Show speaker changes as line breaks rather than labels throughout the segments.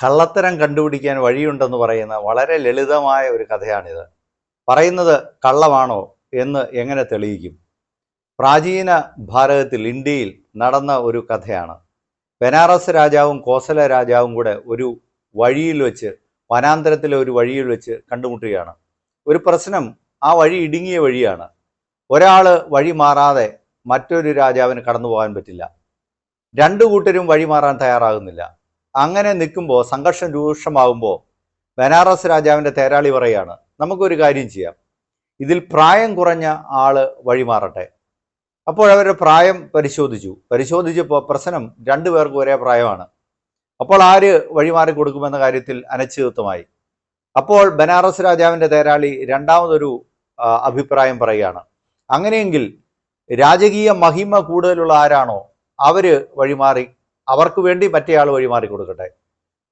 കള്ളത്തരം കണ്ടുപിടിക്കാൻ വഴിയുണ്ടെന്ന് പറയുന്ന വളരെ ലളിതമായ ഒരു കഥയാണിത്. പറയുന്നത് കള്ളമാണോ എന്ന് എങ്ങനെ തെളിയിക്കും? പ്രാചീന ഭാരതത്തിൽ, ഇന്ത്യയിൽ നടന്ന ഒരു കഥയാണ്. ബനാറസ് രാജാവും കോസല രാജാവും കൂടെ ഒരു വഴിയിൽ വെച്ച്, വനാന്തരത്തിലെ ഒരു വഴിയിൽ വെച്ച് കണ്ടുമുട്ടുകയാണ്. ഒരു പ്രശ്നം, ആ വഴി ഇടുങ്ങിയ വഴിയാണ്. ഒരാൾ വഴി മാറാതെ മറ്റൊരു രാജാവിന് കടന്നു പോകാൻ പറ്റില്ല. രണ്ടു കൂട്ടരും വഴി മാറാൻ തയ്യാറാകുന്നില്ല. അങ്ങനെ നിൽക്കുമ്പോൾ, സംഘർഷം രൂക്ഷമാകുമ്പോൾ ബനാറസ് രാജാവിൻ്റെ തേരാളി പറയാണ്, നമുക്കൊരു കാര്യം ചെയ്യാം, ഇതിൽ പ്രായം കുറഞ്ഞ ആള് വഴിമാറട്ടെ. അപ്പോൾ അവരുടെ പ്രായം പരിശോധിച്ചപ്പോൾ പ്രശ്നം രണ്ടുപേർക്കും ഒരേ പ്രായമാണ്. അപ്പോൾ ആര് വഴിമാറി കൊടുക്കുമെന്ന കാര്യത്തിൽ അനിശ്ചിതത്വമായി. അപ്പോൾ ബനാറസ് രാജാവിൻ്റെ തേരാളി രണ്ടാമതൊരു അഭിപ്രായം പറയുകയാണ്, അങ്ങനെയെങ്കിൽ രാജകീയ മഹിമ കൂടുതലുള്ള ആരാണോ അവര് വഴിമാറി, അവർക്ക് വേണ്ടി മറ്റേയാൾ വഴിമാറി കൊടുക്കട്ടെ.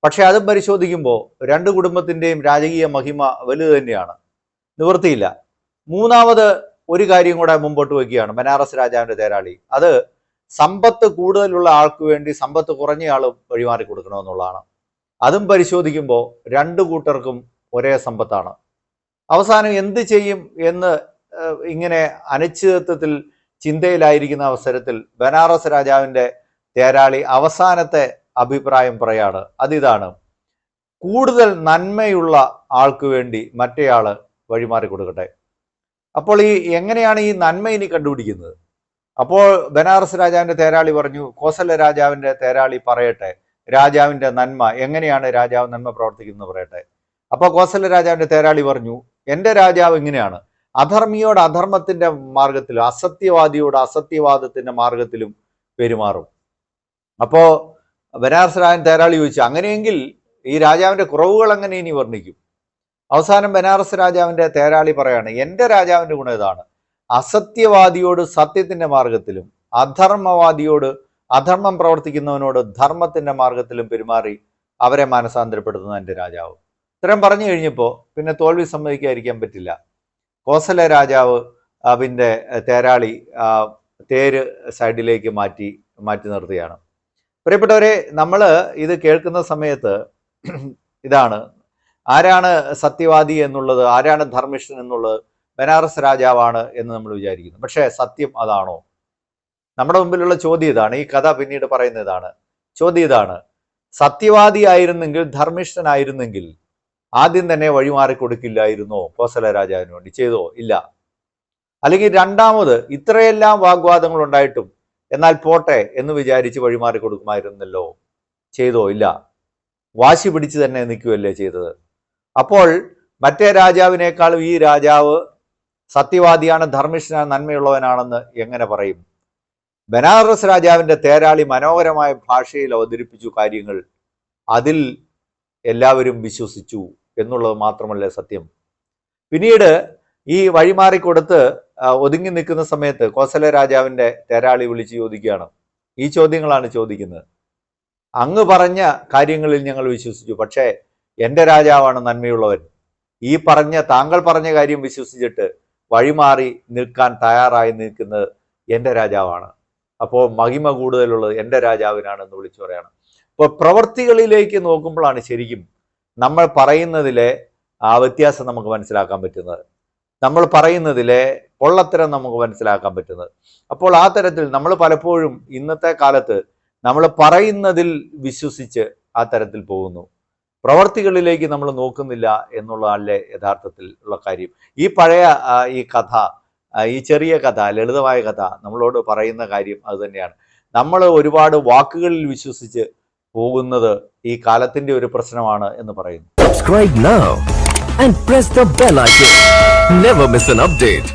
പക്ഷെ അതും പരിശോധിക്കുമ്പോൾ രണ്ടു കുടുംബത്തിൻ്റെയും രാജകീയ മഹിമ വലുത് തന്നെയാണ്, നിവൃത്തിയില്ല. മൂന്നാമത് ഒരു കാര്യം കൂടെ മുമ്പോട്ട് വയ്ക്കുകയാണ് ബനാറസ് രാജാവിൻ്റെ തേരാളി. അത് സമ്പത്ത് കൂടുതലുള്ള ആൾക്ക് വേണ്ടി സമ്പത്ത് കുറഞ്ഞ ആൾ വഴിമാറി കൊടുക്കണമെന്നുള്ളതാണ്. അതും പരിശോധിക്കുമ്പോൾ രണ്ടു കൂട്ടർക്കും ഒരേ സമ്പത്താണ്. അവസാനം എന്ത് ചെയ്യും എന്ന് ഇങ്ങനെ അനിശ്ചിതത്വത്തിൽ ചിന്തയിലായിരിക്കുന്ന അവസരത്തിൽ ബനാറസ് രാജാവിൻ്റെ തേരാളി അവസാനത്തെ അഭിപ്രായം പറയാണ്. അതിതാണ്, കൂടുതൽ നന്മയുള്ള ആൾക്ക് വേണ്ടി മറ്റേയാള് വഴിമാറി കൊടുക്കട്ടെ. അപ്പോൾ എങ്ങനെയാണ് ഈ നന്മ ഇനി കണ്ടുപിടിക്കുന്നത്? അപ്പോൾ ബനാറസ് രാജാവിൻ്റെ തേരാളി പറഞ്ഞു, കോസല രാജാവിൻ്റെ തേരാളി പറയട്ടെ രാജാവിൻ്റെ നന്മ എങ്ങനെയാണ്, രാജാവ് നന്മ പ്രവർത്തിക്കുന്നത് പറയട്ടെ. അപ്പോൾ കോസല രാജാവിൻ്റെ തേരാളി പറഞ്ഞു, എൻ്റെ രാജാവ് ഇങ്ങനെയാണ്, അധർമ്മിയോട് അധർമ്മത്തിൻ്റെ മാർഗത്തിലും അസത്യവാദിയോട് അസത്യവാദത്തിൻ്റെ മാർഗത്തിലും പെരുമാറും. അപ്പോൾ ബനാറസ് രാജാവിൻ തേരാളി ചോദിച്ചു, അങ്ങനെയെങ്കിൽ ഈ രാജാവിൻ്റെ കുറവുകൾ എങ്ങനെ ഇനി വർണ്ണിക്കും? അവസാനം ബനാറസ് രാജാവിൻ്റെ തേരാളി പറയാണ്, എൻ്റെ രാജാവിൻ്റെ ഗുണം ഇതാണ്, അസത്യവാദിയോട് സത്യത്തിൻ്റെ മാർഗത്തിലും അധർമ്മവാദിയോട് അധർമ്മം പ്രവർത്തിക്കുന്നവനോട് ധർമ്മത്തിൻ്റെ മാർഗത്തിലും പെരുമാറി അവരെ മാനസാന്തരപ്പെടുത്തുന്ന എൻ്റെ രാജാവ്. ഇത്രയും പറഞ്ഞു കഴിഞ്ഞപ്പോൾ പിന്നെ തോൽവി സമ്മതിക്കാതിരിക്കാൻ പറ്റില്ല. കോസല രാജാവ് അവൻ്റെ തേരാളി തേര് സൈഡിലേക്ക് മാറ്റി നിർത്തുകയാണ്. പ്രിയപ്പെട്ടവരെ, നമ്മൾ ഇത് കേൾക്കുന്ന സമയത്ത് ഇതാണ്, ആരാണ് സത്യവാദി എന്നുള്ളത്, ആരാണ് ധർമ്മിഷ്ഠൻ എന്നുള്ളത് ബനാറസ് രാജാവാണ് എന്ന് നമ്മൾ വിചാരിക്കുന്നു. പക്ഷേ സത്യം അതാണോ? നമ്മുടെ മുമ്പിലുള്ള ചോദ്യം ഇതാണ്. ഈ കഥ പിന്നീട് പറയുന്ന ഇതാണ്. ചോദ്യം ഇതാണ്, സത്യവാദി ആയിരുന്നെങ്കിൽ, ധർമ്മിഷ്ഠനായിരുന്നെങ്കിൽ ആദ്യം തന്നെ വഴിമാറി കൊടുക്കില്ലായിരുന്നോ കോസല രാജാവിന് വേണ്ടി? ചെയ്തോ? ഇല്ല. അല്ലെങ്കിൽ രണ്ടാമത് ഇത്രയെല്ലാം വാഗ്വാദങ്ങൾ ഉണ്ടായിട്ടും എന്നാൽ പോട്ടെ എന്ന് വിചാരിച്ച് വഴിമാറി കൊടുക്കുമായിരുന്നല്ലോ? ചെയ്തോ? ഇല്ല. വാശി പിടിച്ച് തന്നെ നിൽക്കുകയല്ലേ ചെയ്തത്. അപ്പോൾ മറ്റേ രാജാവിനേക്കാളും ഈ രാജാവ് സത്യവാദിയാണ്, ധർമ്മിഷ്ഠനാണ്, നന്മയുള്ളവനാണെന്ന് എങ്ങനെ പറയും? ബനാറസ് രാജാവിൻ്റെ തേരാളി മനോഹരമായ ഭാഷയിൽ അവതരിപ്പിച്ചു കാര്യങ്ങൾ. അതിൽ എല്ലാവരും വിശ്വസിച്ചു എന്നുള്ളത് മാത്രമല്ല സത്യം. പിന്നീട് ഈ വഴിമാറിക്കൊടുത്ത് ഒതുങ്ങി നിൽക്കുന്ന സമയത്ത് കോസല രാജാവിൻ്റെ തേരാളി വിളിച്ച് ചോദിക്കുകയാണ്, ഈ ചോദ്യങ്ങളാണ് ചോദിക്കുന്നത്. അങ്ങ് പറഞ്ഞ കാര്യങ്ങളിൽ ഞങ്ങൾ വിശ്വസിച്ചു, പക്ഷേ എൻ്റെ രാജാവാണ് നന്മയുള്ളവൻ. ഈ താങ്കൾ പറഞ്ഞ കാര്യം വിശ്വസിച്ചിട്ട് വഴിമാറി നിൽക്കാൻ തയ്യാറായി നിൽക്കുന്നത് എൻ്റെ രാജാവാണ്. അപ്പോൾ മഹിമ കൂടുതലുള്ളത് എൻ്റെ രാജാവിനാണെന്ന് വിളിച്ചു പറയാണ്. അപ്പോൾ പ്രവൃത്തികളിലേക്ക് നോക്കുമ്പോഴാണ് ശരിക്കും നമ്മൾ പറയുന്നതിലെ ആ വ്യത്യാസം നമുക്ക് മനസ്സിലാക്കാൻ പറ്റുന്നത്, നമ്മൾ പറയുന്നതിലെ പൊള്ളത്തരം നമുക്ക് മനസ്സിലാക്കാൻ പറ്റുന്നത്. അപ്പോൾ ആ തരത്തിൽ നമ്മൾ പലപ്പോഴും ഇന്നത്തെ കാലത്ത് നമ്മൾ പറയുന്നതിൽ വിശ്വസിച്ച് ആ തരത്തിൽ പോകുന്നു, പ്രവർത്തികളിലേക്ക് നമ്മൾ നോക്കുന്നില്ല എന്നുള്ളതല്ലേ യഥാർത്ഥത്തിൽ ഉള്ള കാര്യം. ഈ പഴയ ഈ കഥ, ഈ ചെറിയ കഥ, ലളിതമായ കഥ നമ്മളോട് പറയുന്ന കാര്യം അതുതന്നെയാണ്. നമ്മൾ ഒരുപാട് വാക്കുകളിൽ വിശ്വസിച്ച് പോകുന്നത് ഈ കാലത്തിന്റെ ഒരു പ്രശ്നമാണ് എന്ന് പറയുന്നു.
Subscribe now and press the bell icon. Never miss an update.